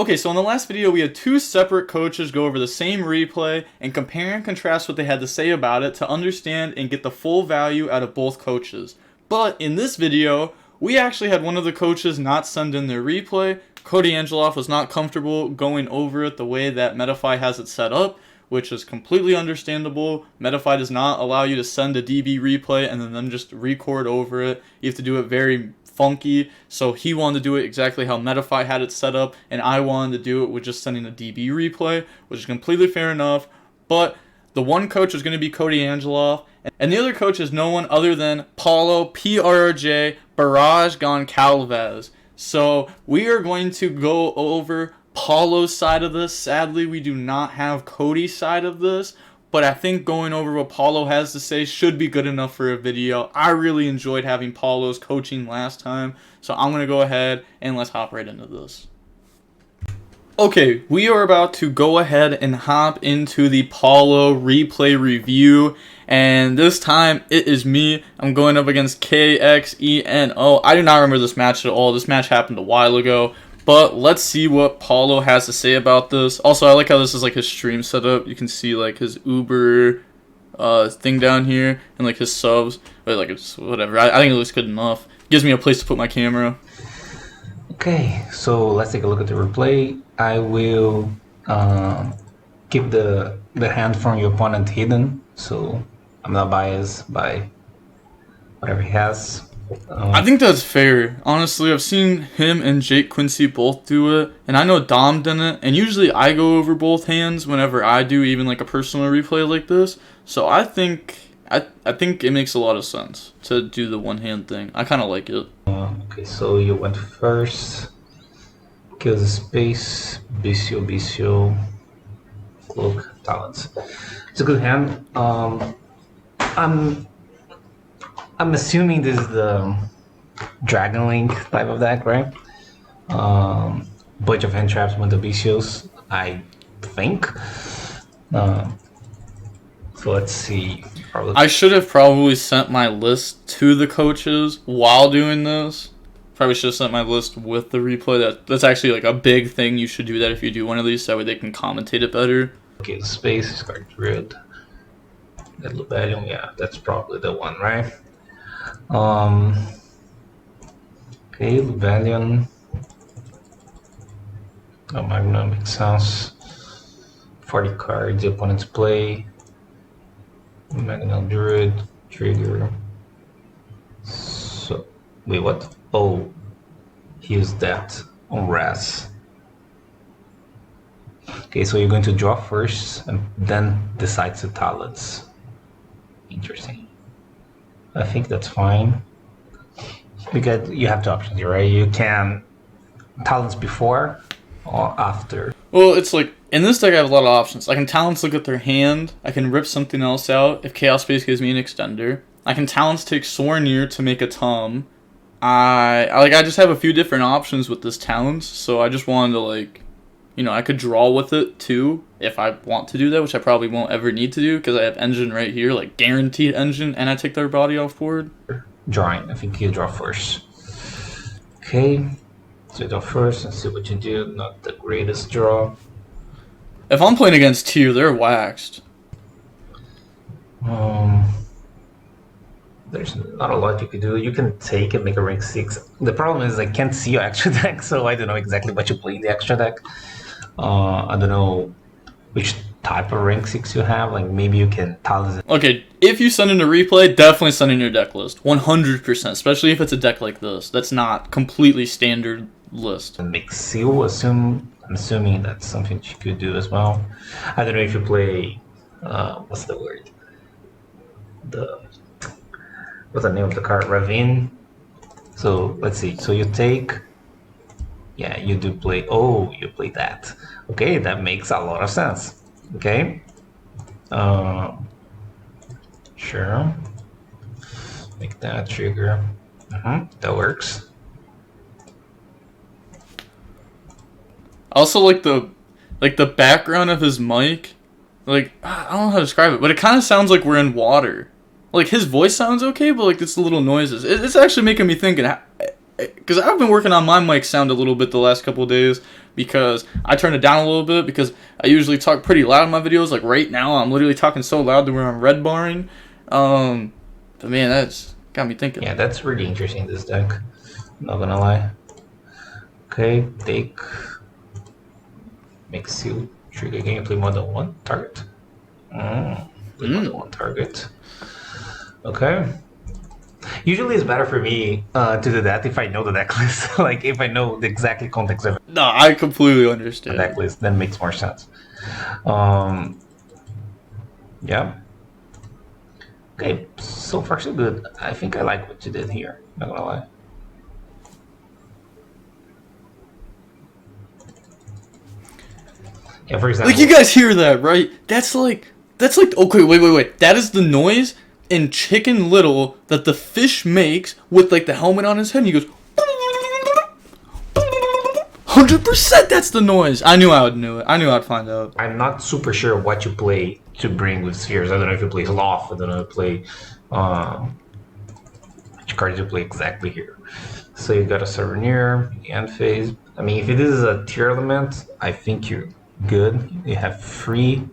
Okay, so in the last video, we had two separate coaches go over the same replay and compare and contrast what they had to say about it to understand and get the full value out of both coaches. But in this video, we actually had one of the coaches not send in their replay. Cody Angeloff was not comfortable going over it the way that Metafy has it set up, which is completely understandable. Metafy does not allow you to send a DB replay and then just record over it. You have to do it very funky, so he wanted to do it exactly how Metafy had it set up, and I wanted to do it with just sending a DB replay, which is completely fair enough. But the one coach is going to be Cody Angeloff, and the other coach is no one other than Paulo PRJ Barrage Goncalves. So we are going to go over Paulo's side of this. Sadly, we do not have Cody's side of this, but I think going over what Paulo has to say should be good enough for a video. I really enjoyed having Paulo's coaching last time, so I'm going to go ahead and let's hop right into this. Okay, we are about to go ahead and hop into the Paulo replay review, and this time it is me. I'm going up against KXENO. I do not remember this match at all. This match happened a while ago. But let's see what Paulo has to say about this. Also, I like how this is like his stream setup. You can see like his Uber thing down here and like his subs. But like it's whatever. I think it looks good enough. Gives me a place to put my camera. Okay, so let's take a look at the replay. I will keep the hand from your opponent hidden, so I'm not biased by whatever he has. I think that's fair. Honestly, I've seen him and Jake Quincy both do it, and I know Dom didn't, and usually I go over both hands whenever I do even like a personal replay like this. So I think it makes a lot of sense to do the one hand thing. I kind of like it. Okay, so you went first. Kills the space. Bicio, Cloak, Talents. It's a good hand. I'm assuming this is the Dragon Link type of deck, right? Bunch of hand traps, Bicios, I think. So let's see. I should have probably sent my list to the coaches while doing this. Probably should have sent my list with the replay. That's actually like a big thing. You should do that if you do one of these, so that way they can commentate it better. Okay, the space is card red. That Lubellion, yeah, that's probably the one, right? Okay, Lubellion. Oh, Magnum, makes sense. 40 cards, the opponent's play. Magnum Druid, trigger. So, wait, what? Oh, he used that on Raz. Okay, so you're going to draw first and then decide to talents. Interesting. I think that's fine. Because you have two options here, right? You can talents before or after. Well, it's like, in this deck I have a lot of options. I can talents look at their hand. I can rip something else out if Chaos Space gives me an extender. I can talents take Sorneer to make a Tom. I just have a few different options with this talents, so I just wanted to like, you know, I could draw with it too if I want to do that, which I probably won't ever need to do because I have engine right here, like guaranteed engine, and I take their body off board. Drawing, I think you draw first. Okay, so you draw first and see what you do. Not the greatest draw. If I'm playing against Tier, they're waxed. There's not a lot you can do. You can take and make a rank 6. The problem is I can't see your extra deck, so I don't know exactly what you play in the extra deck. I don't know which type of rank 6 you have. Like maybe you can talent it. Okay, if you send in a replay, definitely send in your deck list. 100%, especially if it's a deck like this. That's not completely standard list. And make seal, I'm assuming that's something you could do as well. I don't know if you play, what's the word? What's the name of the card? Ravine. So let's see. So you take, yeah, you do play. Oh, you play that. Okay, that makes a lot of sense. Okay. Sure. Make that trigger. That works. I also like the background of his mic. Like, I don't know how to describe it, but it kind of sounds like we're in water. Like, his voice sounds okay, but like it's the little noises. It's actually making me think, because I've been working on my mic sound a little bit the last couple of days because I turned it down a little bit because I usually talk pretty loud in my videos. Like right now, I'm literally talking so loud that where I'm red barring. But man, that's got me thinking. Yeah, that's really interesting, this deck. Not gonna lie. Okay, take. Make seal. Trigger game, play more than one target. Play more than one target. Okay. Usually it's better for me to do that if I know the deck list. Like, if I know the exactly context of No, I completely the understand. deck list, then makes more sense. Yeah. Okay, so far so good. I think I like what you did here. Not gonna lie. Yeah, for example, Like, you guys hear that, right? That's like, okay, wait. That is the noise in Chicken Little that the fish makes with, like, the helmet on his head, and he goes, 100% that's the noise. I knew I would know it. I knew I'd find out. I'm not super sure what you play to bring with spheres. I don't know if you play Sloth. I don't know if you play which cards you play exactly here. So you got a Souvenir, end phase. I mean, if it is a tier element, I think you're good. You have 3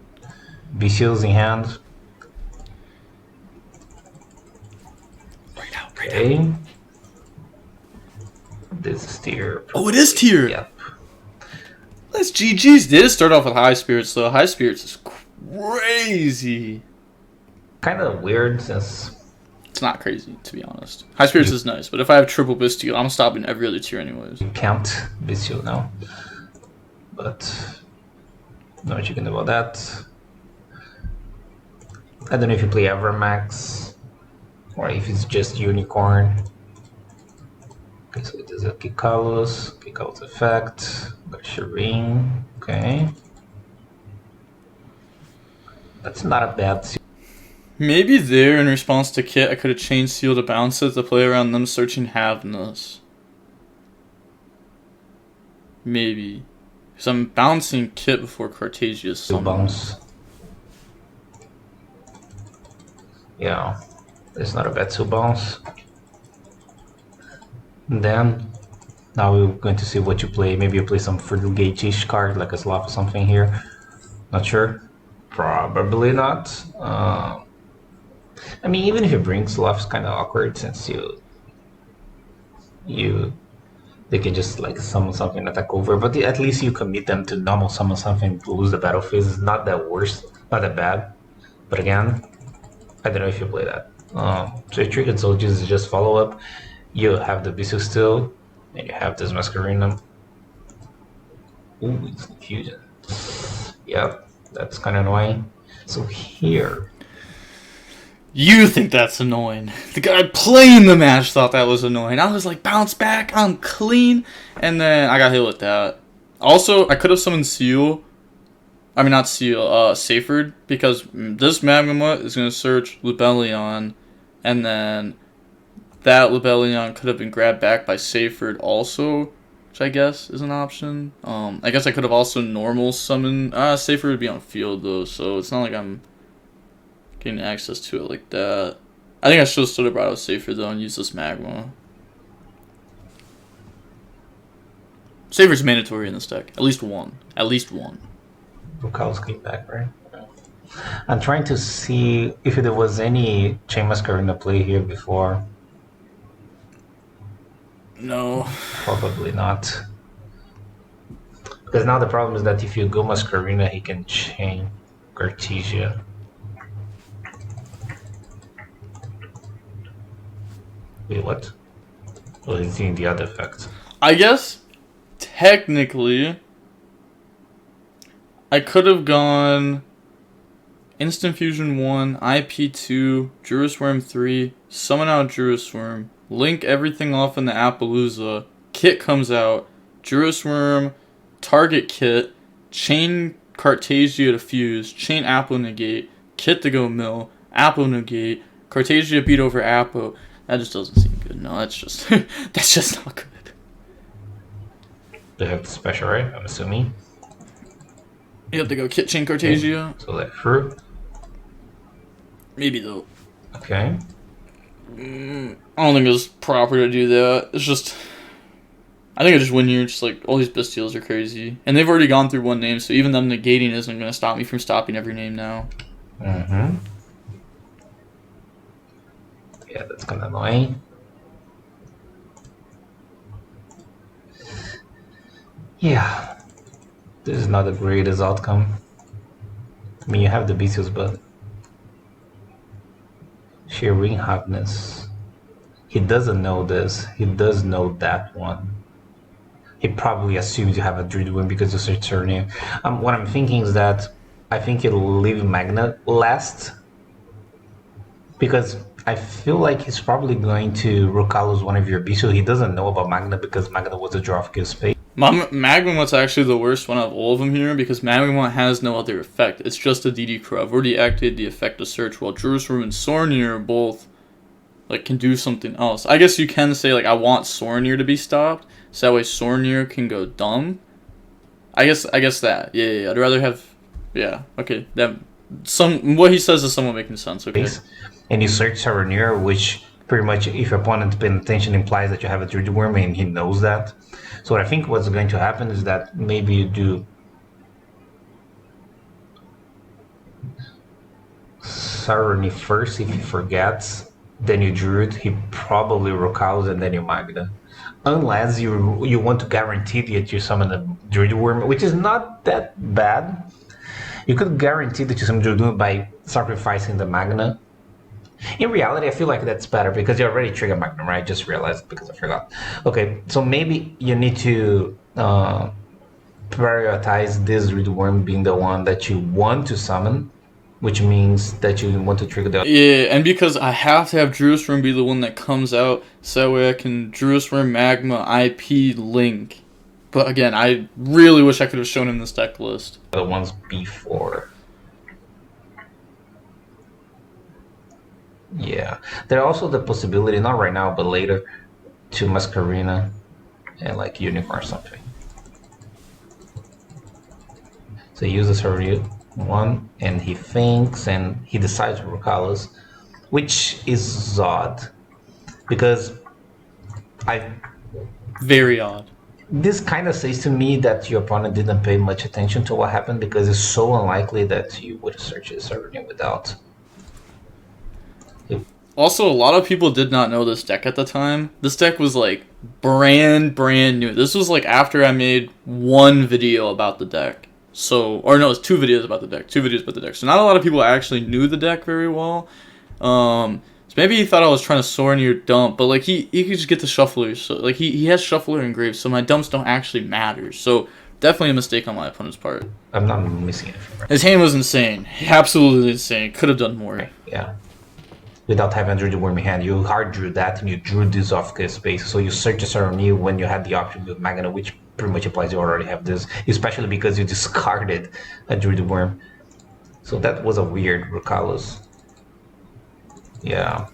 Bestials in hand. Right now. Okay. This is tier. Oh, it is tier. Yep. That's GG's. Did start off with High Spirits, though. High Spirits is crazy. Kind of weird since It's not crazy, to be honest. High Spirits is nice, but if I have triple Bastille, I'm stopping every other tier anyways. you count Bestial now. But know what you can do about that. I don't know if you play Evermax or if it's just Unicorn. Okay, so it is a Kikalos effect, got Shireen, okay. That's not a bad seal. Maybe there, in response to Kit, I could have changed Seal to bounce it to play around them searching Havness. Maybe. Because I'm bouncing Kit before Cartesia's summon. Bounce. Yeah, it's not a bad two bounce. And then, now we're going to see what you play. Maybe you play some Fruitgate-ish card, like a Sloth or something here. Not sure. Probably not. I mean, even if you bring Sloth, it's kind of awkward since they can just like summon something and attack over. But at least you commit them to normal summon something to lose the battle phase. It's not that worse, not that bad. But again, I don't know if you play that. So your Tricked Soldiers is just follow up. You have the Bisu still, and you have this Masquerina. Ooh, it's confusion. Yep, that's kind of annoying. So here. You think that's annoying. The guy playing the match thought that was annoying. I was like, bounce back, I'm clean. And then I got hit with that. Also, I could have summoned Seal. I mean, not Seal, Seyfried. Because this Magma is going to search Lubellion. And then that Lubellion could have been grabbed back by Seyfried also. Which I guess is an option. I guess I could have also normal summoned. Seyfried would be on field though. So it's not like I'm getting access to it like that. I think I should have stood brought out Seyfried though and used this Magma. Seyfried's mandatory in this deck. At least one. At least one. Bukal's came back, right? I'm trying to see if there was any Chain Masquerina play here before. No. Probably not. Because now the problem is that if you go Masquerina, he can chain Cartesia. Wait, what? Oh, he's doing the other effect. I guess, technically, I could have gone Instant Fusion 1, IP 2, Jurisworm 3, Summon out Jurisworm, link everything off in the Appaloosa, Kit comes out, Jurisworm, target Kit, chain Cartesia to fuse, chain Apple negate, Kit to go mill, Apple negate, Cartesia beat over Apple. That just doesn't seem good. No, that's just that's just not good. They have the special, right? I'm assuming. You have to go Kit chain Cartesia. Okay. So like fruit. Maybe though. Okay. I don't think it's proper to do that. It's just I think I just win here. Just like all these Bestials are crazy, and they've already gone through one name, so even them negating isn't going to stop me from stopping every name now. Mm-hmm. Yeah, that's kind of annoying. Yeah, this is not the greatest outcome. I mean, you have the Bestials, but sheer ring hardness. He doesn't know this. He does know that one. He probably assumes you have a Druid win because you search surname. What I'm thinking is that I think he'll leave Magna last because I feel like he's probably going to Rokalos one of your B, so he doesn't know about Magna because Magna was a draw of his space. Magmamut's actually the worst one out of all of them here because Magmamut has no other effect. It's just a DD Crow. I've already activated the effect of search, while Jerusalem and Sornir both like can do something else. I guess you can say like I want Sornir to be stopped, so that way Sornir can go dumb. I guess that. Yeah. I'd rather have. Yeah. Okay. That what he says is somewhat making sense. Okay. And you search Sornir, which pretty much, if your opponent's paying attention, implies that you have a Druid Worm, and he knows that. So what I think what's going to happen is that maybe you do Sornir first if he forgets, then you Druid, he probably Rokalos, and then you Magna. Unless you want to guarantee that you summon a Druid Worm, which is not that bad. You could guarantee that you summon Druid Worm by sacrificing the Magna. In reality, I feel like that's better because you already triggered Magnum, right? I just realized it because I forgot. Okay, so maybe you need to prioritize this Druid Worm being the one that you want to summon, which means that you want to trigger the... Yeah, and because I have to have Jerusalem be the one that comes out, so that way I can Jerusalem Magma IP link. But again, I really wish I could have shown him this deck list. The ones before. Yeah, there's also the possibility, not right now, but later, to Masquerina and like Unicorn or something. So he uses her one, and he thinks, and he decides for Rokalos, which is odd, because very odd. This kind of says to me that your opponent didn't pay much attention to what happened because it's so unlikely that you would search his server without. Also, a lot of people did not know this deck at the time. This deck was like brand new. This was like after I made one video about the deck. So, or no, it's two videos about the deck. So not a lot of people actually knew the deck very well. So maybe he thought I was trying to soar near dump, but like he could just get the shuffler. So like he has shuffler engraved, so my dumps don't actually matter. So definitely a mistake on my opponent's part. I'm not missing it. His hand was insane. Absolutely insane. Could have done more. Yeah. Without having a Druid Worm in hand, you hard drew that and you drew this off the space. So you search a Saroni when you had the option with Magna, which pretty much implies you already have this, especially because you discarded a Druid Worm. So that was a weird Rokalos. Yeah.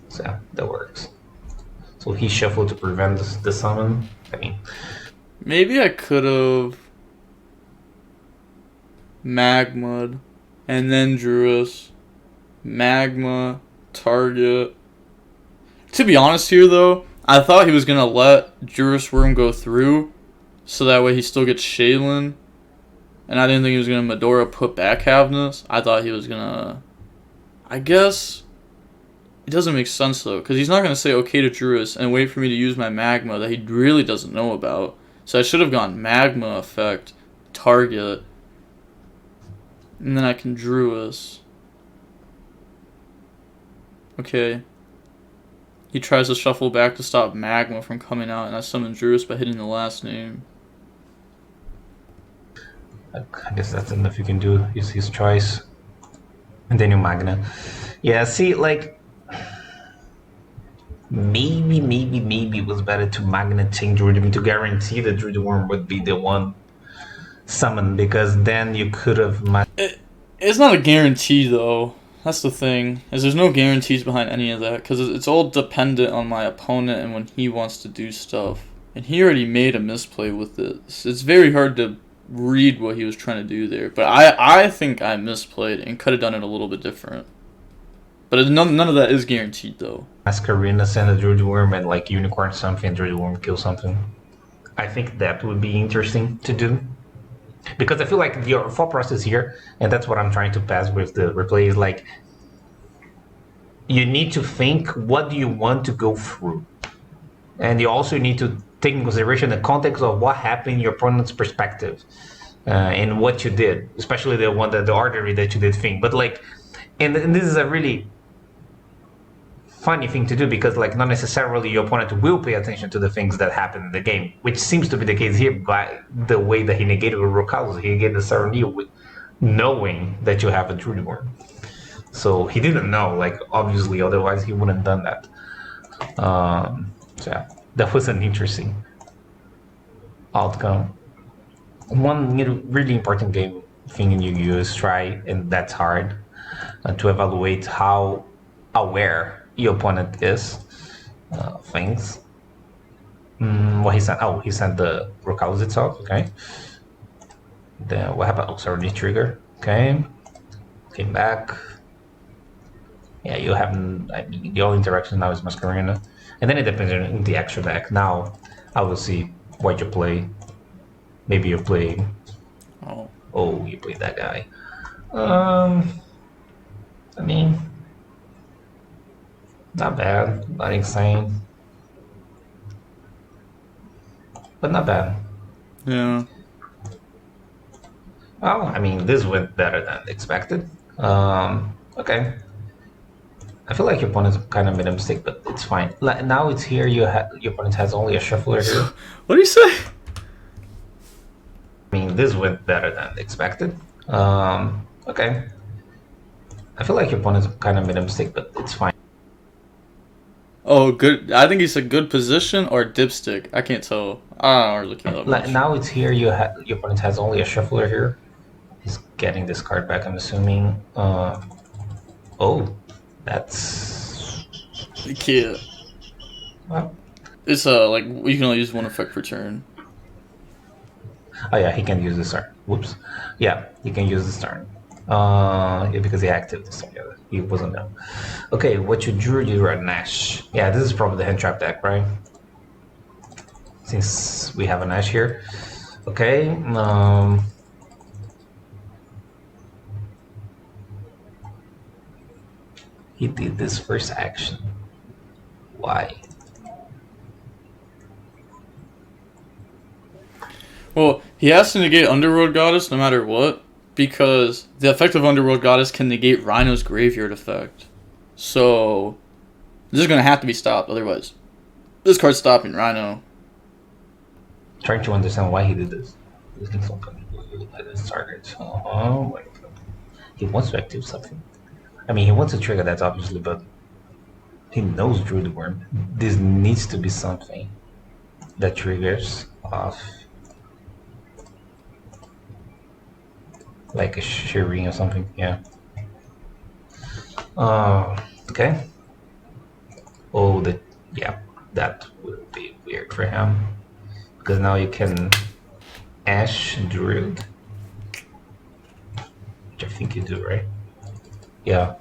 So that works. So he shuffled to prevent the summon. I mean, maybe I could have Magma'd and then drew us. Magma, target. To be honest here, though, I thought he was going to let Juris Worm go through, so that way he still gets Shaylin. And I didn't think he was going to Medora put back Havness. I thought he was going to... I guess... It doesn't make sense, though, because he's not going to say okay to Juris and wait for me to use my Magma that he really doesn't know about. So I should have gone Magma effect, target, and then I can Druis. Okay. He tries to shuffle back to stop Magma from coming out, and I summon Druis by hitting the last name. I guess that's enough you can do. Use his choice. And then you Magna. Yeah, see, like... Maybe it was better to Magna change Druid to guarantee that Druid Worm would be the one summoned, because then you could have... It's not a guarantee, though. That's the thing, is there's no guarantees behind any of that, because it's all dependent on my opponent and when he wants to do stuff. And he already made a misplay with this. It's very hard to read what he was trying to do there. But I think I misplayed and could have done it a little bit different. But none of that is guaranteed, though. Masquerina send a Druid Worm and like Unicorn something, Druid Worm kill something. I think that would be interesting to do. Because I feel like the thought process here, and that's what I'm trying to pass with the replay, is like you need to think what do you want to go through. And you also need to take in consideration the context of what happened in your opponent's perspective and what you did, especially the one that the artery that you did think. But like, and this is a really funny thing to do because like not necessarily your opponent will pay attention to the things that happen in the game, which seems to be the case here by the way that he negated with Rokazu. He negated the Serenity with knowing that you have a Druid Worm. So he didn't know, like obviously, otherwise he wouldn't have done that. So yeah, that was an interesting outcome. One really important game thing in YuGiOh is try, and that's hard, to evaluate how aware your opponent is things. What he sent? Oh, he sent the Rokaus itself. Okay. Then what happened? Oh, sorry, trigger. Okay. Came back. Yeah, you haven't. I mean, the only interaction now is Masquerina, and then it depends on the extra deck. Now, I will see what you play. Maybe you play. Oh, you played that guy. I mean, not bad, not insane, but not bad. Yeah. Well, I mean, this went better than expected. Okay. I feel like your opponent kind of made a mistake, but it's fine. Now it's here. Your opponent has only a shuffler here. What do you say? I mean, this went better than expected. Okay. I feel like your opponent kind of made a mistake, but it's fine. Oh, good. I think he said good position or dipstick. I can't tell. I don't really care that much. Now it's here. Your opponent has only a shuffler here. He's getting this card back, I'm assuming. Oh, that's... You can't. Well, It's like you can only use one effect per turn. oh yeah, he can use this turn. Whoops. Yeah, he can use this turn. Yeah, because he activated this turn. Yeah, he wasn't there. Okay, what you drew, you drew a Nash. Yeah, this is probably the hand trap deck, right? Since we have a Nash here. Okay. He did this first action. Why? Well, he has to negate Underworld Goddess no matter what, because the effect of Underworld Goddess can negate Rhino's graveyard effect. So, this is going to have to be stopped, otherwise this card's stopping Rhino. Trying to understand why he did this. This thing's not coming at his target. Oh my god. He wants to activate something. I mean, he wants to trigger that, obviously, but he knows Druid Worm. This needs to be something that triggers off. Like a Shireen or something, yeah. Okay. Oh, yeah, that would be weird for him. Because now you can Ash Druid. Which I think you do, right? Yeah.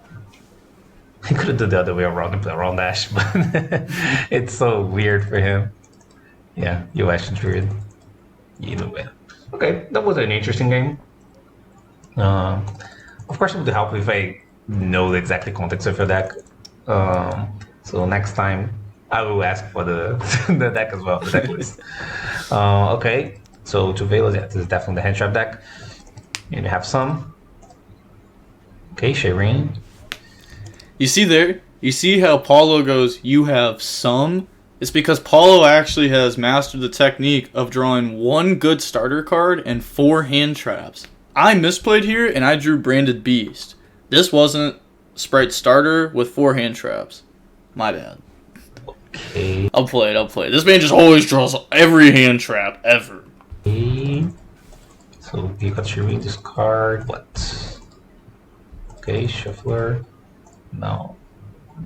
He could have done the other way around and play around Ash, but it's so weird for him. Yeah, you Ash Druid. Either way. Okay, that was an interesting game. Of course, it would help if I know the exact context of your deck. So next time, I will ask for the the deck as well, the deck list. Okay, so to Velas, yeah, this is definitely the hand trap deck. And you have some. Okay, Shireen. You see there? You see how Paulo goes, you have some? It's because Paulo actually has mastered the technique of drawing one good starter card and 4 hand traps. I misplayed here and I drew Branded Beast. This wasn't Sprite starter with 4 hand traps. My bad. Okay. I'll play it. This man just always draws every hand trap ever. Okay. So you got Shireen this card. What? Okay, Shuffler. No.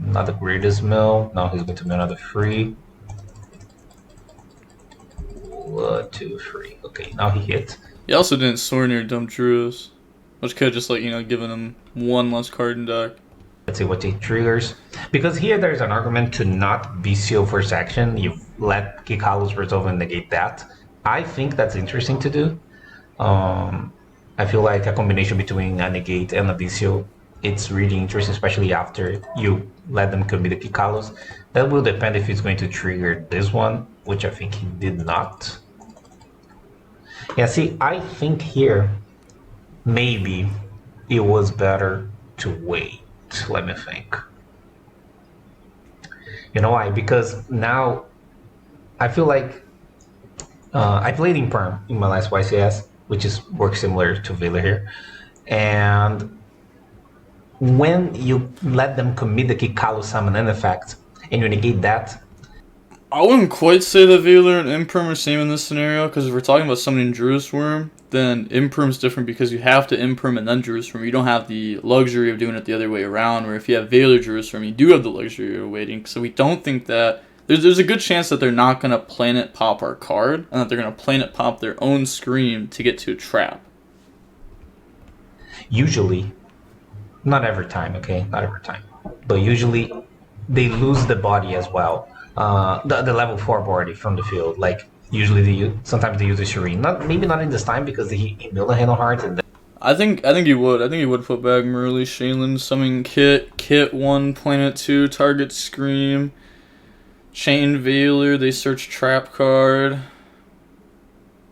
Not the greatest mill. Now he's going to mill another 3. 1, 2, 3. Okay, now he hit. He also didn't soar near Dumb Truist, which could have just, like, given him one less card in deck. let's see what it triggers. Because here there's an argument to not BCO first action. You let Kikalos resolve and negate that. I think that's interesting to do. I feel like a combination between a negate and a BCO, it's really interesting, especially after you let them commit the Kikalos. That will depend if he's going to trigger this one, which I think he did not. Yeah, see, I think here maybe it was better to wait. Let me think. You know why? Because now I feel like I played in Perm in my last YCS, which is works similar to Vela here. And when you let them commit the Kikalu summon and effect, and you negate that, I wouldn't quite say that Veiler and Imperm are same in this scenario, because if we're talking about summoning Druid's Worm, then Imperm's different because you have to Imperm and then Druid's Worm. You don't have the luxury of doing it the other way around, where if you have Veiler Druid's Worm, you do have the luxury of waiting. So we don't think that... There's a good chance that they're not going to Planet Pop our card, and that they're going to Planet Pop their own Scream to get to a trap. usually, not every time, okay? Not every time. But usually, they lose the body as well. The level 4 body from the field. Like, usually, sometimes they use a Shireen. Maybe not in this time because he built a Handle Heart and I think he would. I think he would put back Merle, Shaylin, Summon Kit 1, Planet 2, Target Scream, Chain Veiler, they search Trap card.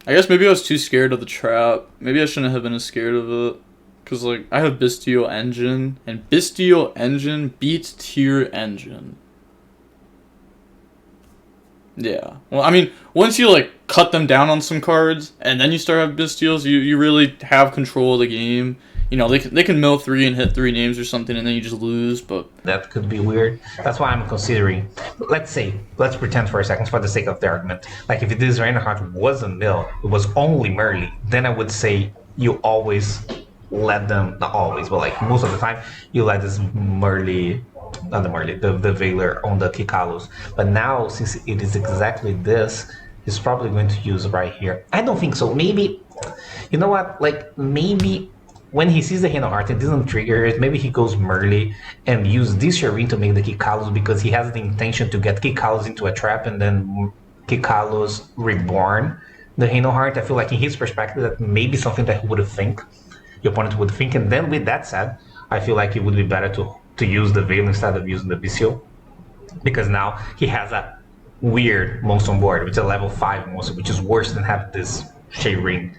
I guess maybe I was too scared of the trap. Maybe I shouldn't have been as scared of it. Because, like, I have Bestial Engine, and Bestial Engine beats Tier Engine. Yeah. Well, I mean, once you, like, cut them down on some cards, and then you start having Bestials, you really have control of the game. You know, they can mill 3 and hit 3 names or something, and then you just lose, but... that could be weird. That's why I'm considering... Let's pretend for a second, for the sake of the argument. Like, if this Reinhardt was a mill, it was only Merle, then I would say you always let them... Not always, but, like, most of the time, you let this Merle... Not the Merle, the Veiler on the Kikalos. But now, since it is exactly this, he's probably going to use right here. I don't think so. Maybe... You know what? Like, maybe... When he sees the Hand of Heart, it doesn't trigger it. Maybe he goes Merle and use this Shireen to make the Kikalos because he has the intention to get Kikalos into a trap and then Kikalos reborn the Hand of Heart. I feel like in his perspective, that may be something that he would think, your opponent would think. And then with that said, I feel like it would be better to use the Veil instead of using the Bestial. Because now he has a weird monster on board, which is a level 5 monster, which is worse than having this Shireen,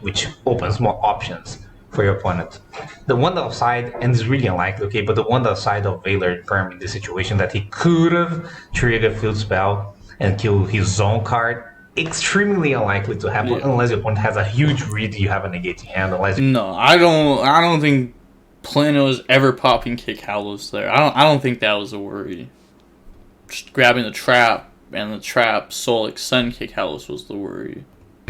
which opens more options for your opponent. The one downside, and it's really unlikely, okay, but the one downside of Veiler and Perm in this situation that he could have triggered a field spell and kill his zone card, extremely unlikely to happen unless your opponent has a huge read, you have a negating hand. No, I don't think Plano is ever popping Kick Hallows there. I don't think that was a worry. Just grabbing the trap and the trap Soul Send Kick Hallows was the worry.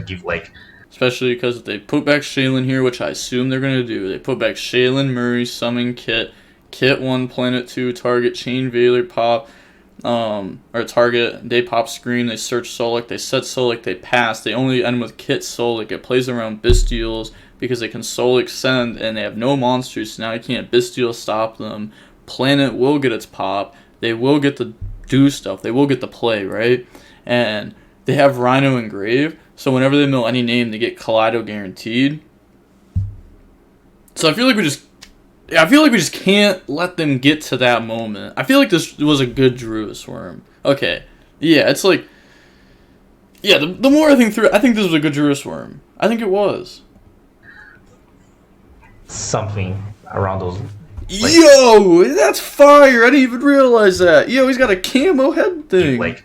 Give like... Especially because if they put back Shaylin here, which I assume they're going to do. They put back Shaylin, Murray, Summon, Kit 1, Planet 2, Target, Chain, Veiler, Pop, or Target, they pop Scream, they search Solic, they set Solic, they pass. They only end with Kit Solic. It plays around Bestials because they can Solic send and they have no monsters, so now you can't Bestial stop them. Planet will get its pop. They will get to do stuff. They will get to play, right? And they have Rhino and Grave. So whenever they mill any name, they get Kaleido guaranteed. So I feel like we just can't let them get to that moment. I feel like this was a good Druid's Worm. Okay. Yeah, it's like... Yeah, the more I think through it, I think this was a good Druid's Worm. I think it was. Something around those... Like, yo! That's fire! I didn't even realize that. Yo, he's got a camo head thing. Like...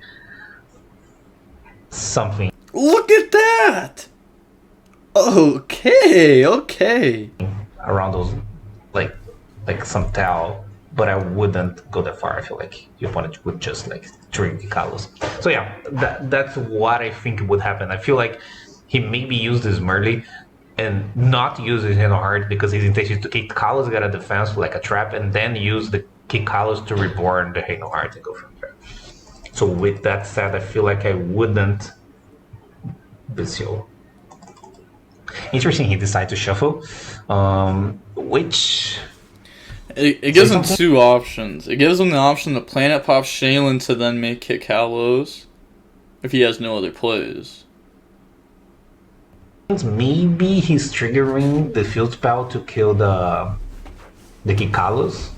Something... Look at that! Okay. Around those, like some towel, but I wouldn't go that far. I feel like your opponent would just like drink the Kalos. So yeah, that's what I think would happen. I feel like he maybe used his Merle and not use his Hand of Heart because his intention is to kick Kalos, get a defense like a trap, and then use the kick Kalos to reborn the Hand of Heart and go from there. So with that said, I feel like I wouldn't. Bestial. Interesting, he decided to shuffle, which... It gives him two options. It gives him the option to planet pop Shaylin to then make hit Kalos if he has no other plays. Maybe he's triggering the field spell to kill the Kikalos,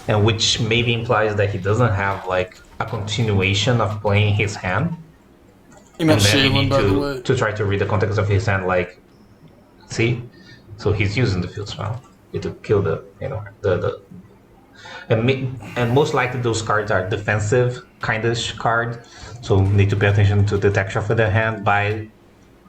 and which maybe implies that he doesn't have like a continuation of playing his hand. You meant Shaylin, by the way. To try to read the context of his hand, like, see, so he's using the field spell to kill the and most likely those cards are defensive kind of card, so need to pay attention to the texture of the hand by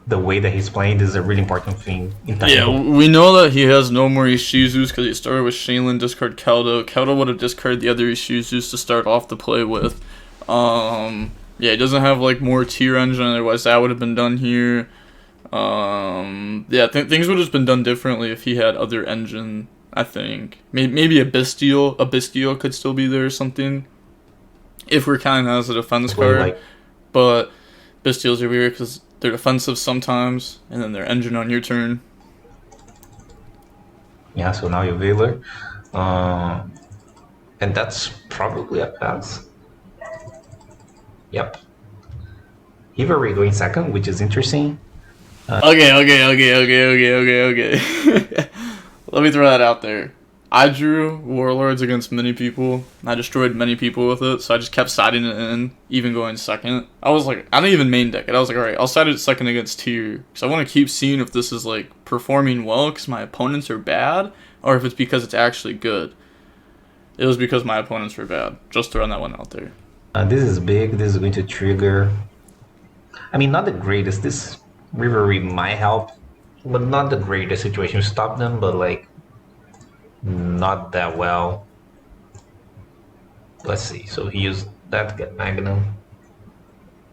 the way that he's playing. This is a really important thing in time. Yeah, we know that he has no more Ishizus because he started with Shaylin, discard Keldo. Keldo would have discarded the other Ishizus to start off the play with. Yeah, he doesn't have like more tier engine, otherwise that would have been done here. Yeah, things would have just been done differently if he had other engine, I think. Maybe a Bestial could still be there or something. If we're counting that as a defense card. But Bestials are weird because they're defensive sometimes, and then they're engine on your turn. Yeah, so now you're Veiler. And that's probably a pass. Yep. Hivari going second, which is interesting. Okay. Let me throw that out there. I drew Warlords against many people. I destroyed many people with it, so I just kept siding it in, even going second. I was like, I didn't even main deck it. I was like, alright, I'll side it second against tier. Because I want to keep seeing if this is like performing well because my opponents are bad, or if it's because it's actually good. It was because my opponents were bad. Just throwing that one out there. This is big. This is going to trigger. I mean, not the greatest. This Rivalry might help, but not the greatest situation to stop them, but like not that well. Let's see. So he used that to get Magnum.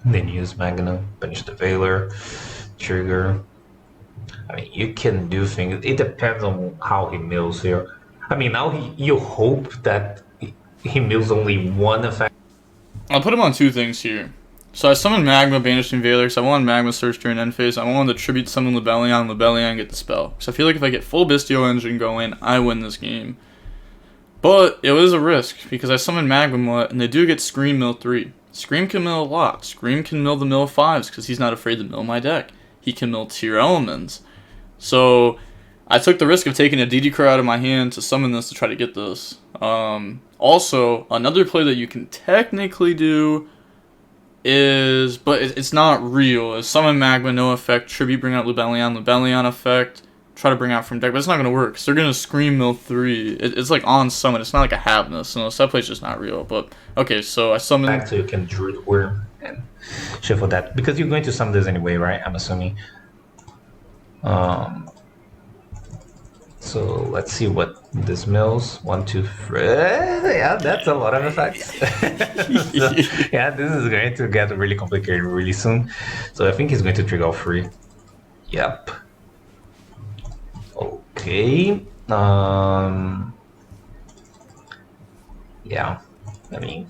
Then he used Magnum, finish the Veiler, trigger. I mean, you can do things. It depends on how he mills here. I mean, now you hope that he mills only one effect. I'll put him on two things here. So I summoned Magma, banishing Veiler, because I wanted Magma Search during end phase. I wanted to tribute summon Lebellion, get the spell. Because I feel like if I get full Bistio engine going, I win this game. But it was a risk, because I summoned Magma, and they do get Scream Mill 3. Scream can mill a lot. Scream can mill the mill 5s, because he's not afraid to mill my deck. He can mill tier elements. So I took the risk of taking a DD card out of my hand to summon this to try to get this. Also, another play that you can technically do is, but it's not real, is summon Magma, no effect, tribute, bring out Lebellion effect, try to bring out from deck, but it's not going to work, because they're going to Scream Mill 3. It's like on summon, it's not like a Havness, so that play's just not real, but, okay, so I summoned... Back so you can Druid Worm and shuffle that, because you're going to summon this anyway, right, I'm assuming. So let's see what this mills. 1, 2, 3. Yeah, that's a lot of effects. So, yeah, this is going to get really complicated really soon. So I think he's going to trigger all 3. Yep. Okay. Yeah. I mean,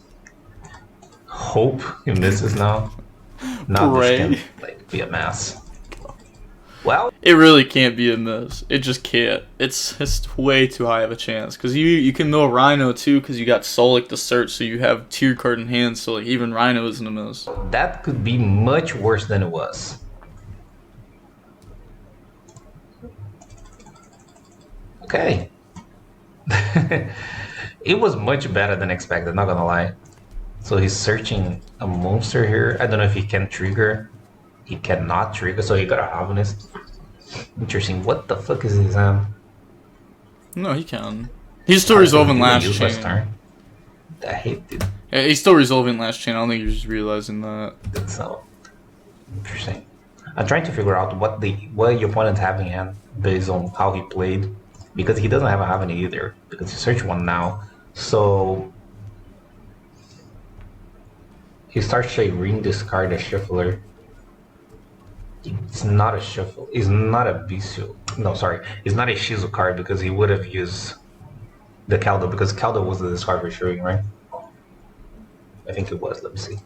hope he misses now. Now this can like be a mess. Well, it really can't be a miss. It just can't. It's just way too high of a chance. Because you can mill Rhino too, because you got Solic to search, so you have tier card in hand, so like even Rhino isn't a miss. That could be much worse than it was. Okay. It was much better than expected, not gonna lie. So he's searching a monster here. I don't know if he can trigger. He cannot trigger, so he got a Harvest. Interesting. What the fuck is his No, he can. He's still resolving last chain. I hate it. Yeah, he's still resolving last chain. I don't think you're just realizing that. That's so interesting. I'm trying to figure out what your opponent's having in hand based on how he played, because he doesn't have a Haveni either, because he searched one now. So he starts shading this card as Shuffler. It's not a shuffle. It's not a Bistio. No, sorry. It's not a Shizu card because he would have used the Caldo, because Caldo was the discard for sure, right? I think it was. Let me see.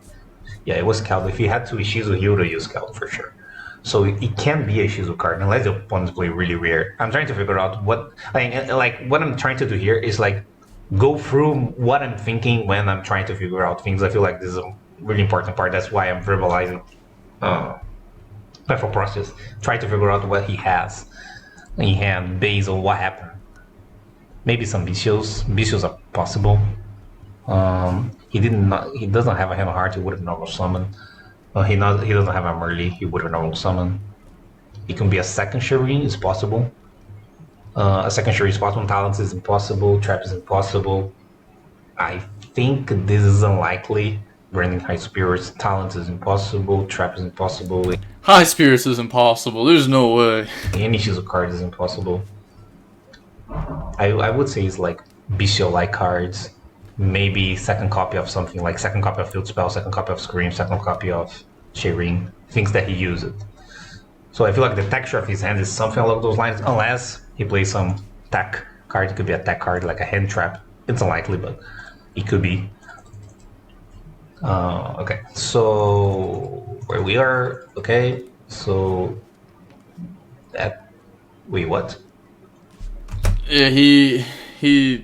Yeah, it was Caldo. If he had to Ishizu, he would have used Caldo for sure. So it can't be a Shizu card unless the opponents play really weird. I'm trying to figure out what what I'm trying to do here is like go through what I'm thinking when I'm trying to figure out things. I feel like this is a really important part. That's why I'm verbalizing my thought process. Try to figure out what he has in hand based on what happened. Maybe some vicios. Vicios are possible. He didn't. He doesn't have a hand of heart. He would have normal summoned. He doesn't have a Merly. He would have normal summon. It can be a second Shireen. It's possible. A second Shireen spot on talents is impossible. Trap is impossible. I think this is unlikely. Branding High Spirits, talent is impossible. Trap is impossible. High Spirits is impossible. There's no way. Any Shizu card is impossible. I would say it's like Bistio-like cards. Maybe second copy of something like second copy of Field Spell, second copy of Scream, second copy of Shireen. Things that he used. So I feel like the texture of his hand is something along those lines, unless he plays some tech card. It could be a tech card like a hand trap. It's unlikely, but it could be. Okay, so where we are, okay, so that, wait, what? Yeah,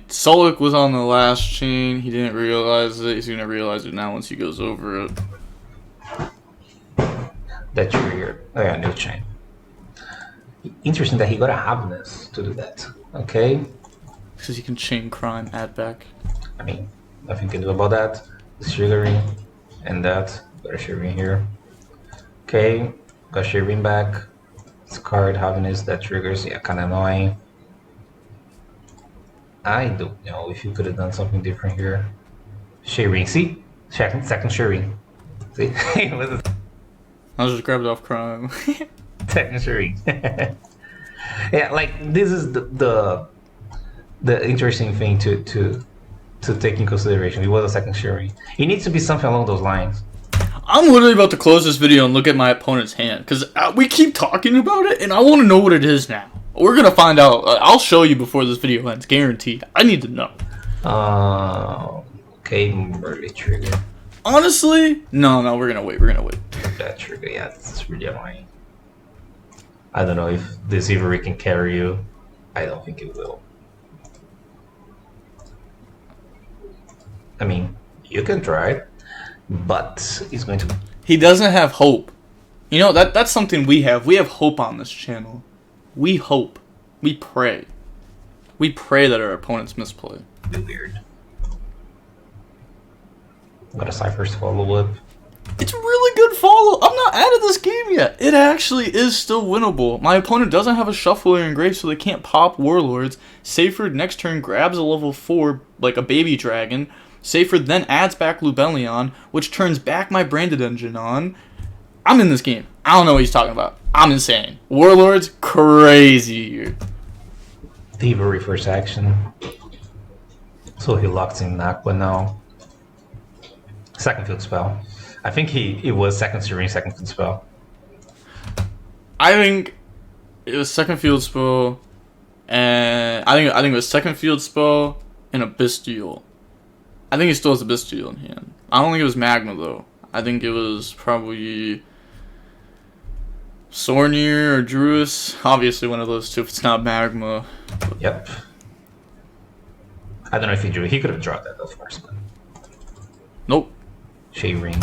Solik was on the last chain. He didn't realize it. He's gonna realize it now once he goes over it. That triggered. Oh yeah, new chain. Interesting that he got a Happiness to do that. Okay. Because he can chain crime, add back. I mean, nothing you can do about that. It's triggering. And that. Got a Shireen here. Okay. Got Shireen back. This card, Happiness, that triggers. Yeah, kinda annoying. I don't know if you could have done something different here. Shireen, see? Second Shireen. See? I just grabbed off crime. Second Shireen. Yeah, like this is the interesting thing to take in consideration. It was a second Shireen. It needs to be something along those lines. I'm literally about to close this video and look at my opponent's hand because we keep talking about it and I want to know what it is now. We're gonna find out. I'll show you before this video ends, guaranteed. I need to know. Okay, early trigger. Honestly, no, we're gonna wait. That trigger, yeah, it's really annoying. I don't know if this Ivory can carry you. I don't think it will. I mean, you can try it, but he's going to. He doesn't have hope. You know that's something we have. We have hope on this channel. We hope. We pray. We pray that our opponents misplay. Be weird. Got a Cypher's follow-up. It's a really good follow. I'm not out of this game yet. It actually is still winnable. My opponent doesn't have a Shuffler engraved, so they can't pop Warlords. Seyfried next turn grabs a level 4, like a baby dragon. Seyfried then adds back Lubellion, which turns back my branded engine on. I'm in this game. I don't know what he's talking about. I'm insane. Warlord's crazy here. Thievery first action. So he locks in Nakba now. Second field spell. I think it was second Serene, second field spell. I think it was second field spell, and I think it was second field spell and a Bestial. I think he still has a Bestial in hand. I don't think it was Magma though. I think it was probably Sornier or Druis. Obviously one of those two if it's not Magma. Yep. I don't know if he drew. He could have drawn that of course. But... Nope. Shea Ring.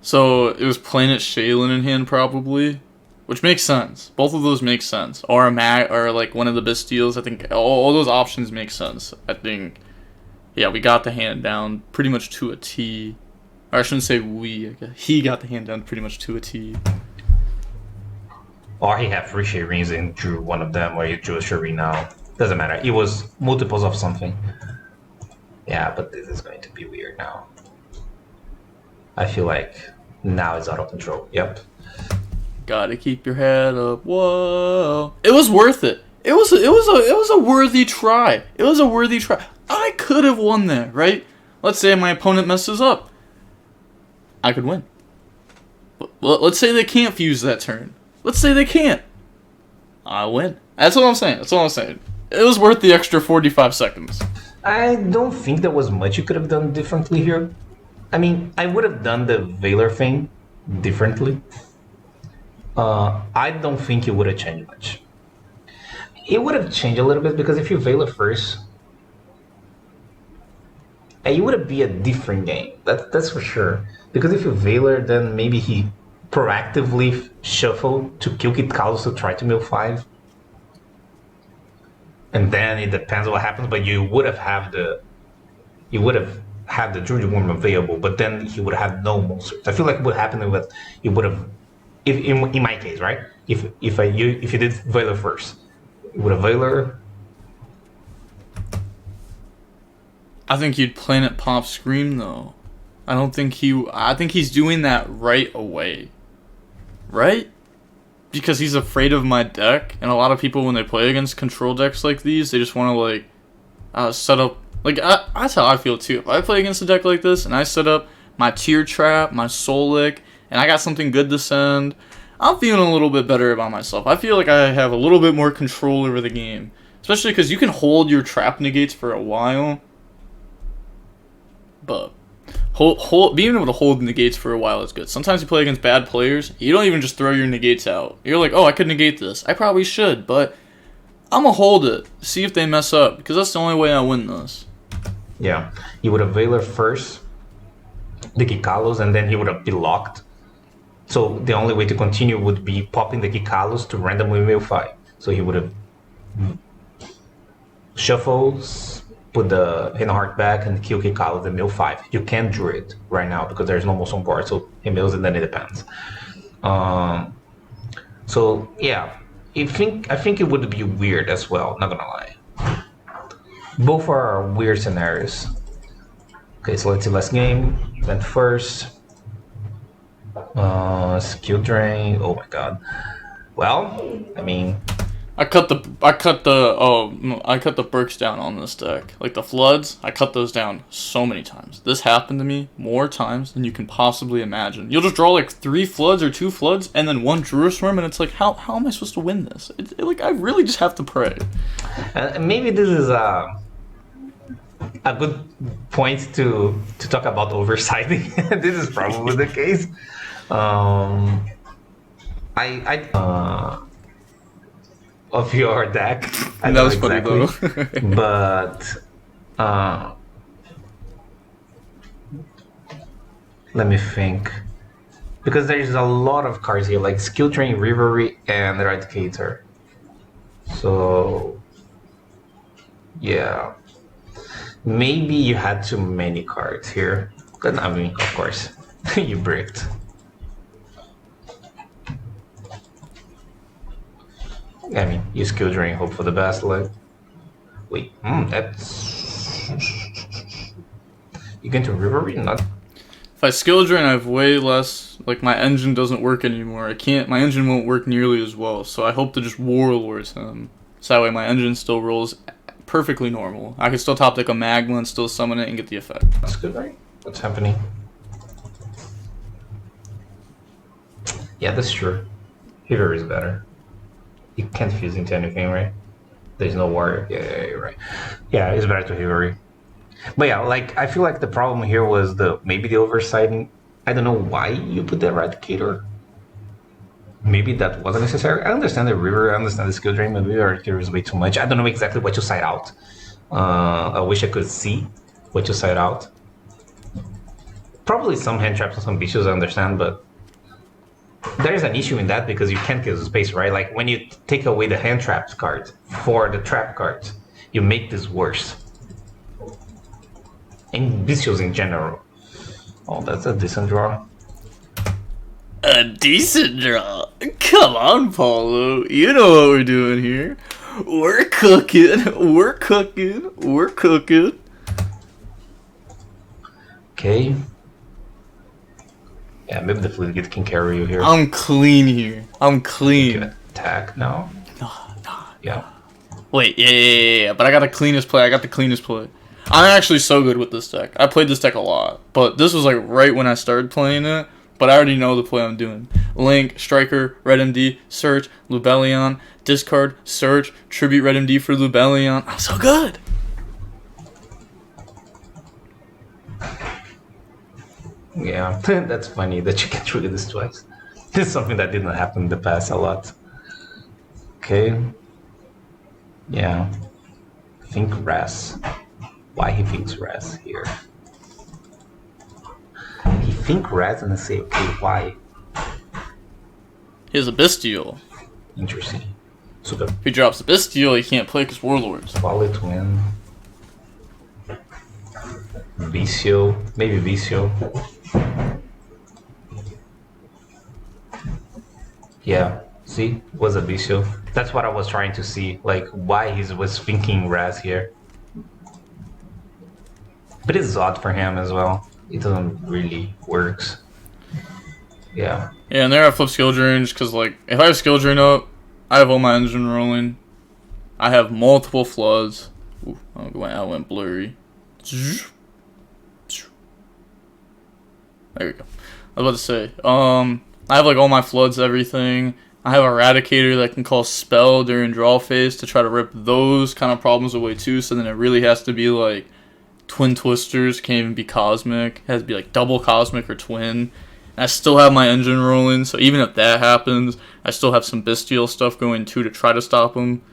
So it was Planet Shaylin in hand probably, which makes sense. Both of those make sense. Or a or like one of the Bestials. I think all those options make sense. I think, yeah, we got the hand down pretty much to a T. Or I shouldn't say we. I guess. He got the hand down pretty much to a T. Or he had 3 Shea Rings and drew one of them, or he drew a Shea Ring now. Doesn't matter. It was multiples of something. Yeah, but this is going to be weird now. I feel like now it's out of control. Yep. Gotta keep your head up. Whoa! It was worth it. It was a worthy try. It was a worthy try. I could have won there, right? Let's say my opponent messes up. I could win. Let's say they can't fuse that turn. Let's say they can't. I win. That's what I'm saying. It was worth the extra 45 seconds. I don't think there was much you could have done differently here. I mean, I would have done the Valor thing differently. I don't think it would have changed much. It would have changed a little bit because if you Valor first, it would be a different game. That's for sure. Because if you Valor, then maybe he proactively shuffled to kill Kit Kalos to try to mill 5. And then it depends what happens, but you would have had the Druid Worm available, but then he would have no monsters. I feel like what happened was it would have, if in my case, right? If you did Valor first, it would have Valor. I think you'd Planet Pop Scream though. I think he's doing that right away. Right? Because he's afraid of my deck, and a lot of people when they play against control decks like these, they just want to like set up like that's how I feel too. If I play against a deck like this and I set up my Tear Trap, my Soulic, and I got something good to send, I'm feeling a little bit better about myself. I feel like I have a little bit more control over the game, especially because you can hold your trap negates for a while. But being able to hold negates for a while is good. Sometimes you play against bad players, you don't even just throw your negates out. You're like, oh, I could negate this. I probably should, but I'm going to hold it, see if they mess up, because that's the only way I win this. Yeah, he would have Valor first, the Kikalos, and then he would have been locked. So the only way to continue would be popping the Kikalos to randomly mill 5. So he would have shuffles, put the Reinhardt back, and kill Kikalos and mill 5. You can't Druid right now because there's no most on board, so he mills and then it depends. So yeah, I think it would be weird as well, not gonna lie. Both are weird scenarios. Okay, so let's see last game. Went first. Skill drain. Oh my god. Well, I mean, I cut the Burks down on this deck. Like the Floods, I cut those down so many times. This happened to me more times than you can possibly imagine. You'll just draw like 3 Floods or 2 Floods and then 1 Druisworm, and it's like, how am I supposed to win this? Like, I really just have to pray. maybe this is a good point to talk about oversighting. This is probably the case. Of your deck. That was exactly funny though. But let me think. Because there's a lot of cards here, like Skill Train, Revelry, and Eradicator. So yeah. Maybe you had too many cards here. But I mean, of course, you bricked. I mean, you skill drain, hope for the best. Like, wait, that's you get to Revelry, not. If I skill drain, I have way less. Like my engine doesn't work anymore. I can't. My engine won't work nearly as well. So I hope to just Warlords him. So that way my engine still rolls perfectly normal. I can still top deck a Magma and still summon it and get the effect. That's good, right? What's happening? Yeah, that's true. Revelry is better. You can't fuse into anything, right? There's no warrior. Yeah, you're right. Yeah, it's better to Revelry. But yeah, like I feel like the problem here was maybe the oversighting. I don't know why you put the Eradicator. Maybe that wasn't necessary. I understand the River, I understand the skill drain, maybe the Eradicator is way too much. I don't know exactly what you side out. I wish I could see what you side out. Probably some hand traps and some beaches, I understand, but there's an issue in that because you can't kill the space, right? Like when you take away the hand traps card for the trap cards, you make this worse. And Bestials in general. Oh, that's a decent draw. A decent draw? Come on, Paulo. You know what we're doing here. We're cooking. We're cooking. We're cooking. Okay. Yeah, maybe the Fleetgate can carry you here. I'm clean here. I'm clean. Attack now. No. Yeah. Wait, yeah. But I got the cleanest play. I'm actually so good with this deck. I played this deck a lot. But this was like right when I started playing it. But I already know the play I'm doing. Link, Striker, Red MD, Search, Lubellion, discard, Search, Tribute Red MD for Lubellion. I'm so good. Yeah, that's funny that you can trigger this twice. This is something that didn't happen in the past a lot. Okay. Yeah. Think Ras. Why he thinks Ras here? He think Ras and then say, okay, why? He has a Bestial. Interesting. Super. If he drops the Bestial, he can't play because Warlords. Wallet win. Vicio. Maybe Vicio. Yeah. See? Was a Vicio. That's what I was trying to see. Like, why he was thinking Raz here. But it's odd for him as well. It doesn't really works. Yeah. Yeah, and there I flip skill drains because, like, if I have skill drain up, I have all my engine rolling. I have multiple floods. Ooh, I went blurry. There we go. I was about to say, I have like all my floods, everything. I have Eradicator that can call spell during draw phase to try to rip those kind of problems away too. So then it really has to be like twin twisters, can't even be cosmic. It has to be like double cosmic or twin. And I still have my engine rolling, so even if that happens, I still have some bestial stuff going too to try to stop him.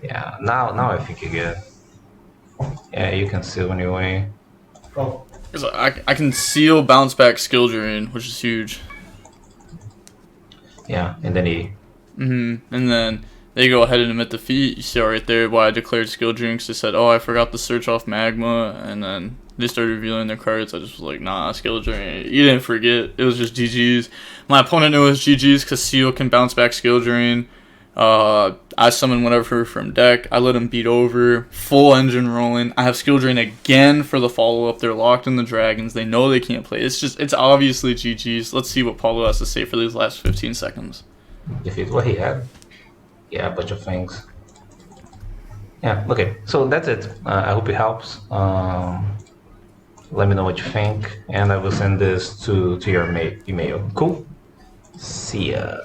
Yeah, now I think you get. Yeah, you can seal anyway. I can seal bounce back skill drain, which is huge. Yeah, and then he. And then they go ahead and admit defeat. You see right there why I declared skill drinks. They said, oh, I forgot to search off magma, and then they started revealing their cards. I just was like, nah, skill drain. You didn't forget. It was just GG's. My opponent knew it was GG's because Seal can bounce back skill drain. I summon whatever from deck. I let him beat over. Full engine rolling. I have skill drain again for the follow up. They're locked in the dragons. They know they can't play. It's obviously GG's. Let's see what Paulo has to say for these last 15 seconds. Defeat what he had. Yeah, a bunch of things. Yeah, okay. So that's it. I hope it helps. Let me know what you think, and I will send this to your email. Cool? See ya.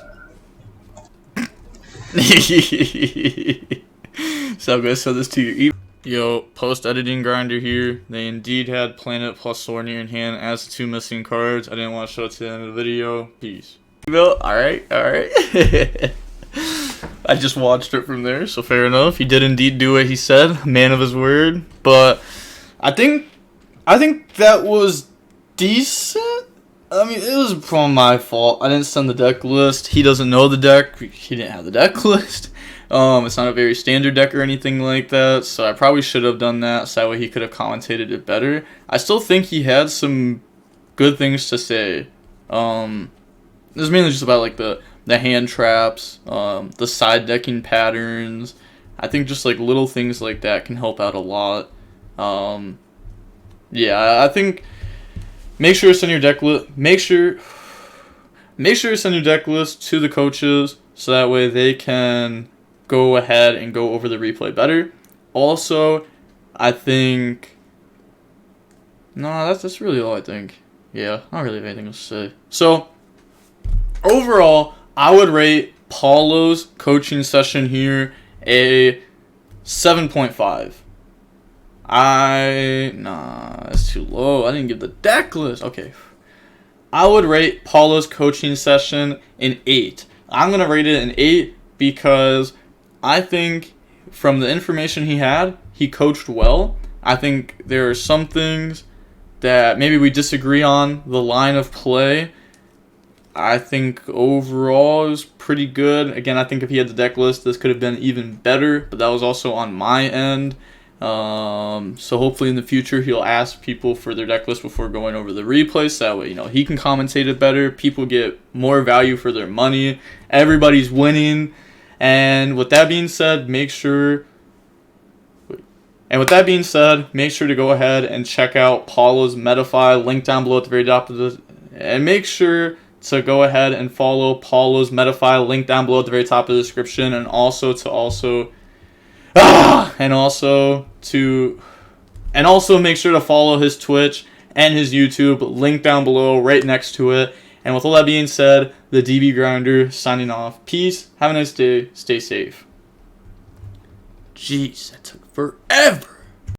So I'm gonna send this to your email. Yo, post-editing grinder here. They indeed had Planet plus Sornier in hand as the 2 missing cards. I didn't want to show it to the end of the video. Peace. Alright. I just watched it from there, so fair enough. He did indeed do what he said, man of his word. But I think that was decent. I mean, it was from my fault. I didn't send the deck list. He doesn't know the deck. He didn't have the deck list. It's not a very standard deck or anything like that, so I probably should have done that, so that way he could have commentated it better. I still think he had some good things to say. It was mainly just about like the hand traps, the side decking patterns. I think just like little things like that can help out a lot. Yeah, I think make sure to send your deck list. Make sure to send your deck list to the coaches so that way they can go ahead and go over the replay better. Also, I think that's really all I think. Yeah, I don't really have anything else to say. So overall, I would rate Paulo's coaching session here a 7.5. That's too low. I didn't give the deck list. Okay. I would rate Paulo's coaching session an 8. I'm going to rate it an 8 because I think from the information he had, he coached well. I think there are some things that maybe we disagree on the line of play. I think overall it was pretty good. Again, I think if he had the deck list, this could have been even better, but that was also on my end. So hopefully in the future he'll ask people for their deck list before going over the replay, so that way he can commentate it better. People get more value for their money. Everybody's winning. And with that being said, make sure to go ahead and check out Paulo's Metafy, link down below at the very top of the, and make sure to go ahead and follow Paulo's Metafy, link down below at the very top of the description, and also make sure to follow his Twitch and his YouTube, link down below right next to it. And with all that being said, the DB Grinder signing off. Peace, have a nice day, stay safe. Jeez, that took forever.